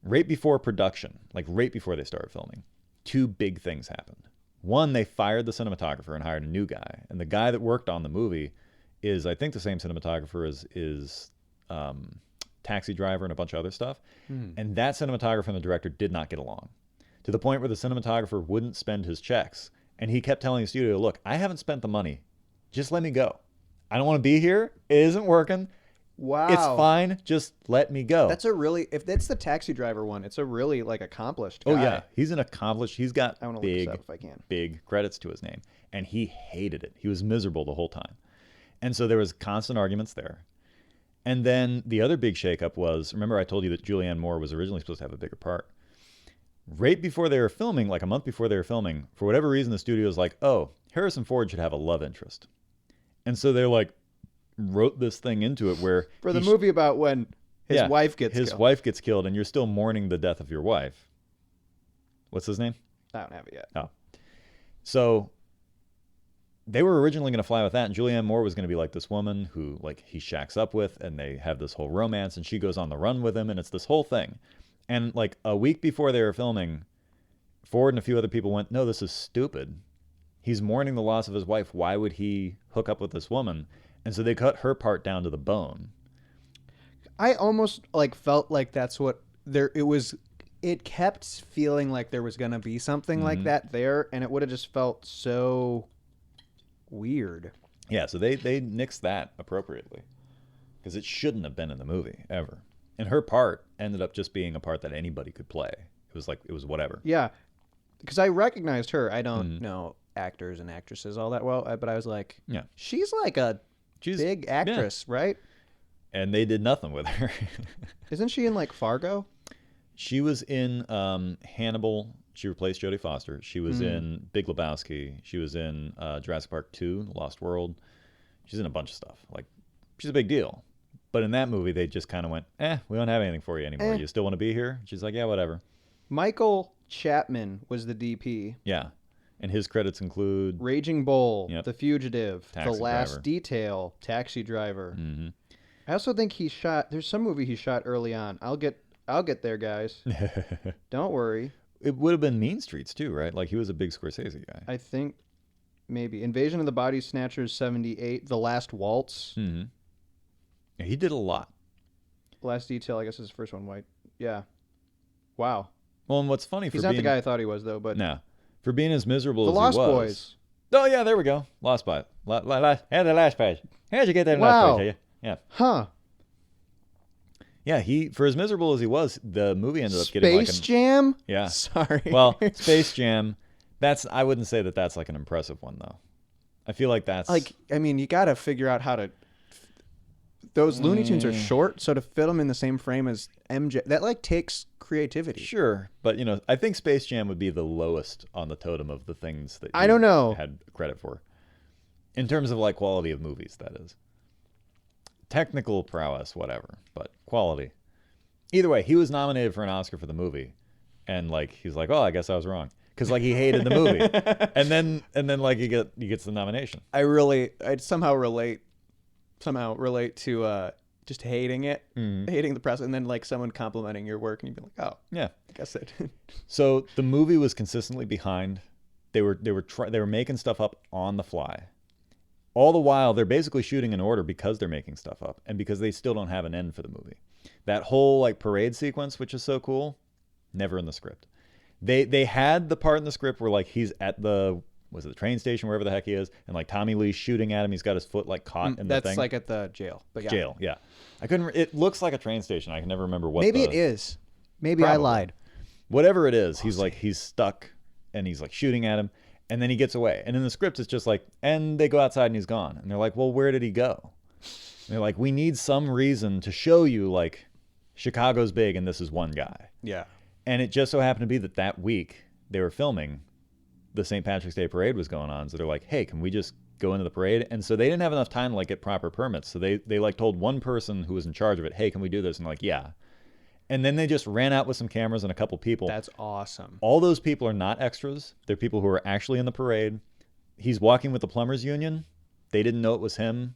right before production, like right before they started filming, two big things happened. One, they fired the cinematographer and hired a new guy, and the guy that worked on the movie is, I think, the same cinematographer as Taxi Driver and a bunch of other stuff. And that cinematographer and the director did not get along, to the point where the cinematographer wouldn't spend his checks. And he kept telling the studio, look, I haven't spent the money. Just let me go. I don't want to be here. It isn't working. Wow. It's fine. Just let me go. That's a really, if that's the Taxi Driver one, it's a really, like, accomplished guy. Oh, yeah. He's an accomplished, he's got I want to look this up if I can. big credits to his name. And he hated it. He was miserable the whole time. And so there was constant arguments there. And then the other big shakeup was, remember I told you that Julianne Moore was originally supposed to have a bigger part. Right before they were filming, like a month before they were filming, for whatever reason, the studio was like, oh, Harrison Ford should have a love interest. And so they're like, wrote this thing into it where... For the movie about when his wife gets killed. His wife gets killed, and you're still mourning the death of your wife. What's his name? I don't have it yet. Oh. So they were originally going to fly with that, and Julianne Moore was going to be like this woman who, like, he shacks up with, and they have this whole romance, and she goes on the run with him, and it's this whole thing. And, like, a week before they were filming, Ford and a few other people went, no, this is stupid. He's mourning the loss of his wife. Why would he hook up with this woman? And so they cut her part down to the bone. I almost, like, felt like that's what it kept feeling like there was going to be something like that there, and it would have just felt so weird. Yeah, so they nixed that appropriately, because it shouldn't have been in the movie ever. And her part ended up just being a part that anybody could play. It was like, it was whatever. Yeah, because I recognized her. I don't know actors and actresses all that well, but I was like, Yeah. she's like a big actress, right? And they did nothing with her. Isn't she in, like, Fargo? She was in Hannibal. She replaced Jodie Foster. She was in Big Lebowski. She was in Jurassic Park 2, The Lost World. She's in a bunch of stuff. Like, she's a big deal. But in that movie, they just kind of went, we don't have anything for you anymore. You still want to be here? She's like, yeah, whatever. Michael Chapman was the DP. Yeah. And his credits include... Raging Bull, The Fugitive, Taxi The Last Driver. Detail, Taxi Driver. Mm-hmm. I also think he shot... There's some movie he shot early on. I'll get there, guys. Don't worry. It would have been Mean Streets, too, right? Like, he was a big Scorsese guy. I think maybe. Invasion of the Body Snatchers, 78. The Last Waltz. Mm-hmm. Yeah, he did a lot. Last Detail, I guess, is the first one. White. Yeah. Wow. Well, and what's funny He's not the guy I thought he was, though. But No. For being as miserable The as Lost he was... Boys. Oh, yeah, there we go. Lost Boys. Had the last page. How'd you get that Wow. last page? Yeah. Huh. Yeah, for as miserable as he was, the movie ended up getting like Space Jam? Yeah. Sorry. Well, Space Jam, I wouldn't say that that's like an impressive one, though. I feel like that's... Like, I mean, you got to figure out how to... Those Looney Tunes are short, so to fit them in the same frame as MJ, that, like, takes creativity. Sure, but, I think Space Jam would be the lowest on the totem of the things that I don't know. had credit for. In terms of, like, quality of movies, that is. Technical prowess, whatever, but quality. Either way, he was nominated for an Oscar for the movie, and, like, he's like, oh, I guess I was wrong. Because, like, he hated the movie. and then like, he gets the nomination. I'd somehow relate to just hating it, hating the press, and then, like, someone complimenting your work, and you'd be like, oh, Yeah. I guess it. So the movie was consistently behind. They were making stuff up on the fly. All the while, they're basically shooting in order because they're making stuff up, and because they still don't have an end for the movie. That whole, like, parade sequence, which is so cool, never in the script. They had the part in the script where, like, he's at the was it the train station, wherever the heck he is, and like Tommy Lee's shooting at him. He's got his foot like caught in the thing. That's like at the jail. But yeah. Jail, yeah. I couldn't. It looks like a train station. I can never remember what. Maybe it is. Maybe Probably. I lied. Whatever it is, he's stuck, and he's like shooting at him, and then he gets away. And in the script, it's just like, and they go outside, and he's gone. And they're like, well, where did he go? And they're like, we need some reason to show you like Chicago's big, and this is one guy. Yeah. And it just so happened to be that week they were filming, the St. Patrick's Day parade was going on. So they're like, hey, can we just go into the parade? And so they didn't have enough time to like get proper permits. So they like told one person who was in charge of it, hey, can we do this? And like, yeah. And then they just ran out with some cameras and a couple people. That's awesome. All those people are not extras. They're people who are actually in the parade. He's walking with the plumbers union. They didn't know it was him.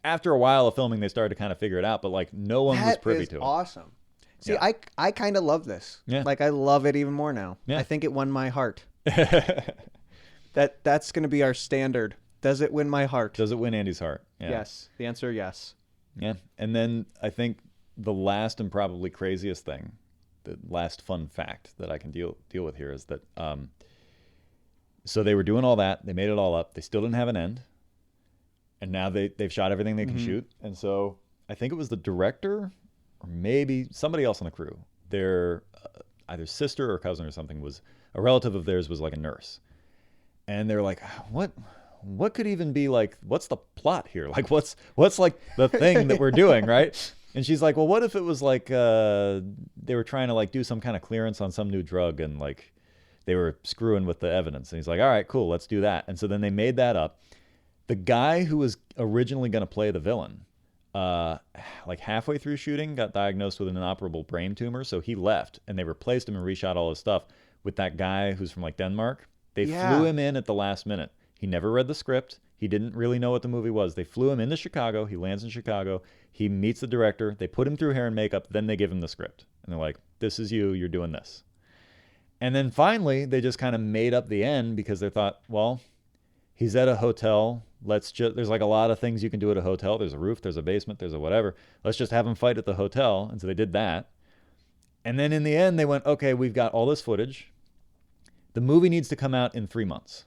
After a while of filming, they started to kind of figure it out, but like no one was privy to it. Awesome. See, yeah. I kind of love this. Yeah. Like I love it even more now. Yeah. I think it won my heart. That's going to be our standard. Does it win my heart? Does it win Andy's heart? Yeah. Yes. The answer, yes. Yeah. And then I think the last and probably craziest thing, the last fun fact that I can deal with here is that so they were doing all that. They made it all up. They still didn't have an end. And now they've shot everything they can shoot. And so I think it was the director or maybe somebody else on the crew. Their either sister or cousin or something was a relative of theirs was like a nurse. And they're like, what could even be like, what's the plot here? Like, what's like the thing that we're doing, right? And she's like, well, what if it was like they were trying to like do some kind of clearance on some new drug and like they were screwing with the evidence. And he's like, all right, cool, let's do that. And so then they made that up. The guy who was originally going to play the villain, like halfway through shooting, got diagnosed with an inoperable brain tumor. So he left and they replaced him and reshot all his stuff with that guy who's from like Denmark. They flew him in at the last minute. He never read the script. He didn't really know what the movie was. They flew him into Chicago. He lands in Chicago. He meets the director. They put him through hair and makeup. Then they give him the script. And they're like, this is you. You're doing this. And then finally, they just kind of made up the end because they thought, well, he's at a hotel. There's like a lot of things you can do at a hotel. There's a roof, there's a basement, there's a whatever. Let's just have him fight at the hotel. And so they did that. And then in the end, they went, okay, we've got all this footage. The movie needs to come out in 3 months.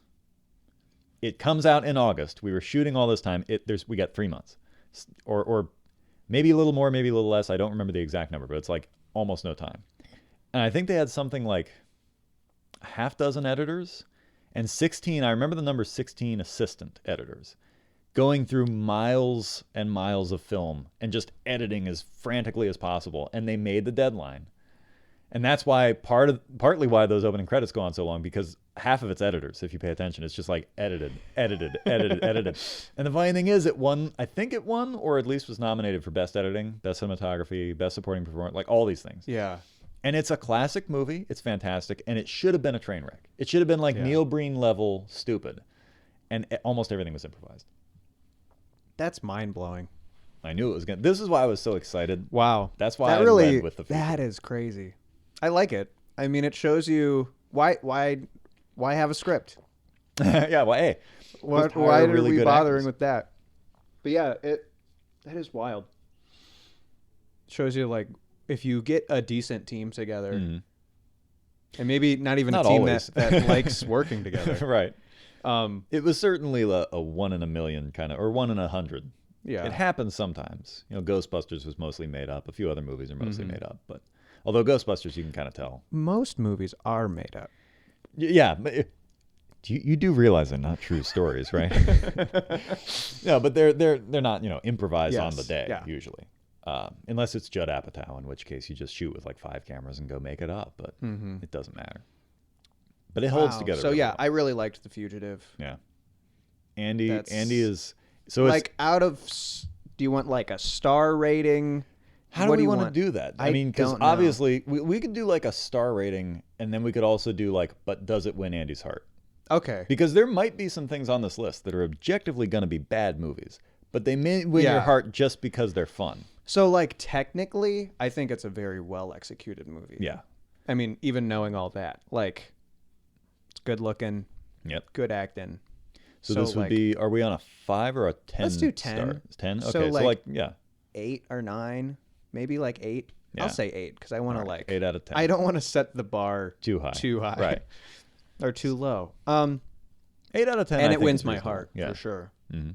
It comes out in August. We were shooting all this time. We got 3 months. Or maybe a little more, maybe a little less. I don't remember the exact number, but it's like almost no time. And I think they had something like a half dozen editors and 16, I remember the number 16 assistant editors going through miles and miles of film and just editing as frantically as possible. And they made the deadline. And that's why partly why those opening credits go on so long, because half of it's editors, if you pay attention. It's just like edited. And the funny thing is, I think it won, or at least was nominated for Best Editing, Best Cinematography, Best Supporting Performance, like all these things. Yeah. And it's a classic movie. It's fantastic. And it should have been a train wreck. It should have been like Neil Breen level stupid. And almost everything was improvised. That's mind-blowing. I knew it was going to. This is why I was so excited. Wow. That's why I led with the feature. That is crazy. I like it. I mean, it shows you why have a script? Yeah, well, hey. Why are we bothering with that? But yeah, that is wild. Shows you like if you get a decent team together, and maybe not even a team that likes working together. Right. It was certainly a 1 in a million kind of, or 1 in 100. Yeah. It happens sometimes. You know, Ghostbusters was mostly made up. A few other movies are mostly made up, but although Ghostbusters, you can kind of tell. Most movies are made up. Yeah. You do realize they're not true stories, right? No, but they're not, improvised on the day usually. Unless it's Judd Apatow, in which case you just shoot with like 5 cameras and go make it up, but it doesn't matter. But it holds together. So really well. I really liked The Fugitive. Yeah. Andy is so like do you want like a star rating? How do we want to do that? I mean, because obviously we could do like a star rating, and then we could also do like, but does it win Andy's heart? Okay. Because there might be some things on this list that are objectively going to be bad movies, but they may win your heart just because they're fun. So like technically, I think it's a very well executed movie. Yeah. I mean, even knowing all that, like it's good looking. Yep. Good acting. So this would be, are we on a 5 or a 10? Let's do 10. Star? 10? Okay. So like, yeah. 8 or 9, maybe like 8. Yeah. I'll say 8 because I want to like 8 out of 10. I don't want to set the bar too high. Right. Or too low. 8 out of 10. And I it think wins is my reasonable. heart, Yeah. for sure. Mm-hmm.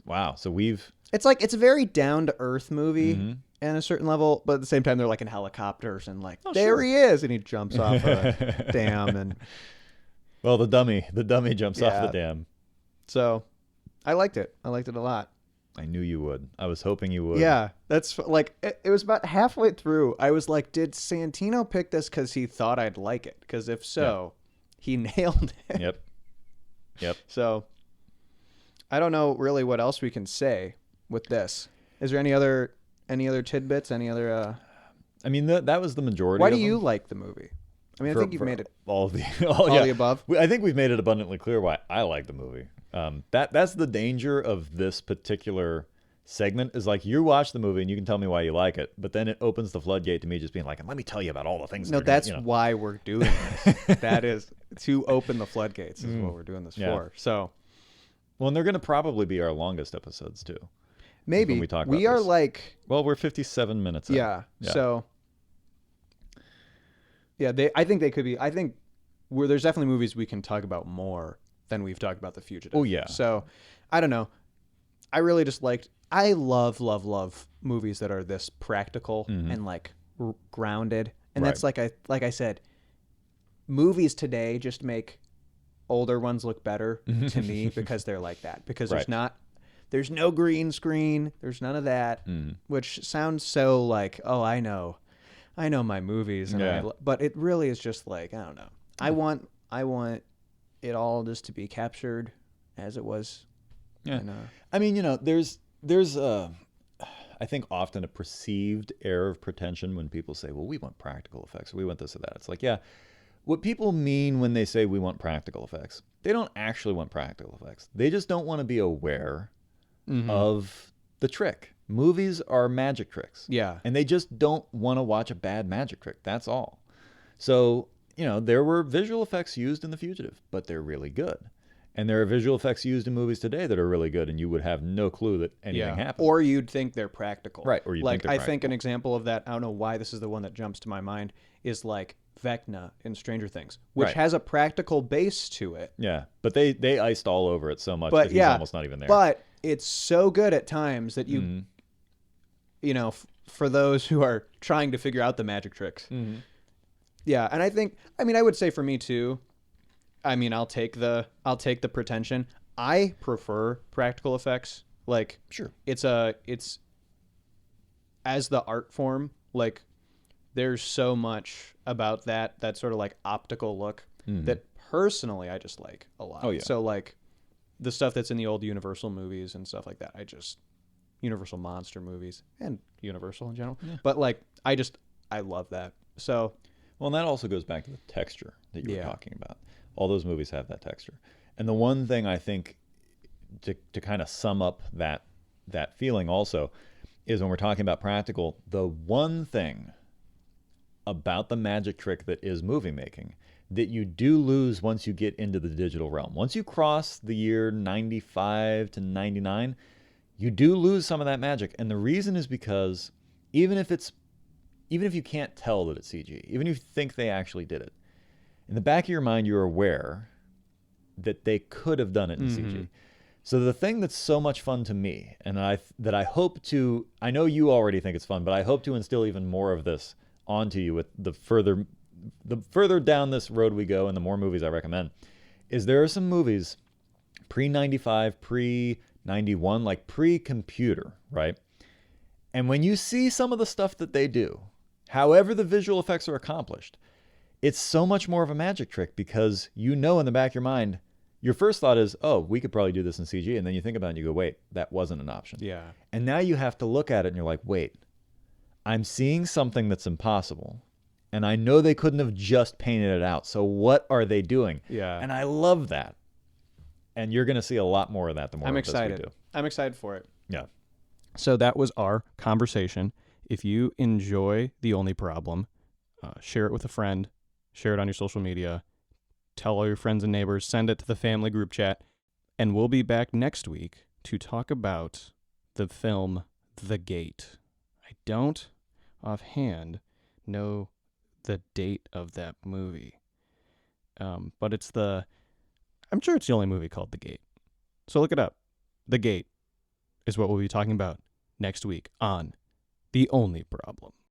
Wow. So we've. It's like, it's a very down-to-earth movie Mm-hmm. at a certain level, but at the same time, they're like in helicopters and like, Oh, there sure. he is, and he jumps off a dam. And Well, the dummy jumps off Yeah. the dam. so I liked it. I liked it a lot. I knew you would. I was hoping you would. Yeah, that's like, it was about halfway through. I was like, did Santino pick this because he thought I'd like it? Because if so, he nailed it. Yep. So I don't know really what else we can say with this. Is there any other tidbits? Any other? I mean, that was the majority. Why of do you them. like the movie? I mean, I think you've made it all of the all yeah. the above. I think we've made it abundantly clear why I like the movie. That's the danger of this particular segment is like you watch the movie and you can tell me why you like it, but then it opens the floodgate to me just being like, and let me tell you about all the things. No, that's why we're doing this. That is to open the floodgates is what we're doing this for. So, well, and they're going to probably be our longest episodes too. Maybe when we talk we about are this. like, Well, we're 57 minutes in. yeah. So, yeah, I think they could be. I think there's definitely movies we can talk about more than we've talked about The Fugitive. Oh, yeah. So, I don't know. I really just liked. I love movies that are this practical and like grounded, and that's like I said, movies today just make older ones look better to me because they're like that. Because there's no green screen, there's none of that, which sounds so like, oh, I know my movies, and but it really is just like, I don't know. I want it all just to be captured as it was. Yeah. And, I mean, there's I think often a perceived air of pretension when people say, well, we want practical effects, or we want this or that. It's like, yeah, what people mean when they say we want practical effects, they don't actually want practical effects. They just don't want to be aware of the trick. Movies are magic tricks. Yeah. And they just don't want to watch a bad magic trick. That's all. So, there were visual effects used in The Fugitive, but they're really good. And there are visual effects used in movies today that are really good, and you would have no clue that anything happened. Or you'd think they're practical. Right, or you'd think they're I practical. think an example of that, I don't know why this is the one that jumps to my mind, is like Vecna in Stranger Things, which has a practical base to it. Yeah, but they iced all over it so much But that he's almost not even there. But it's so good at times that you, for those who are trying to figure out the magic tricks. Yeah, and I would say for me too, I'll take the pretension. I prefer practical effects. Like, sure, it's as the art form, like there's so much about that sort of like optical look that personally I just like a lot. Oh, yeah. So like the stuff that's in the old Universal movies and stuff like that, Universal monster movies and Universal in general. Yeah. But like I love that. So, well, and that also goes back to the texture that you were talking about. All those movies have that texture. And the one thing I think to kind of sum up that feeling also is when we're talking about practical, the one thing about the magic trick that is movie making that you do lose once you get into the digital realm. Once you cross the year 95 to 99, you do lose some of that magic. And the reason is because even if you can't tell that it's CG, even if you think they actually did it, in the back of your mind, you're aware that they could have done it in CG. So the thing that's so much fun to me, and that I hope to, I know you already think it's fun, but I hope to instill even more of this onto you with the further down this road we go and the more movies I recommend, is there are some movies pre-95, pre-91, like pre-computer, right? And when you see some of the stuff that they do, however the visual effects are accomplished, it's so much more of a magic trick because in the back of your mind, your first thought is, oh, we could probably do this in CG. And then you think about it and you go, wait, that wasn't an option. yeah. And now you have to look at it and you're like, wait, I'm seeing something that's impossible. And I know they couldn't have just painted it out. So what are they doing? Yeah. And I love that. And you're going to see a lot more of that the more I'm of this excited. we do. I'm excited for it. Yeah. So that was our conversation. If you enjoy The Only Problem, share it with a friend. Share it on your social media. Tell all your friends and neighbors. Send it to the family group chat. And we'll be back next week to talk about the film The Gate. I don't offhand know the date of that movie. But it's I'm sure it's the only movie called The Gate. So look it up. The Gate is what we'll be talking about next week on The Only Problem.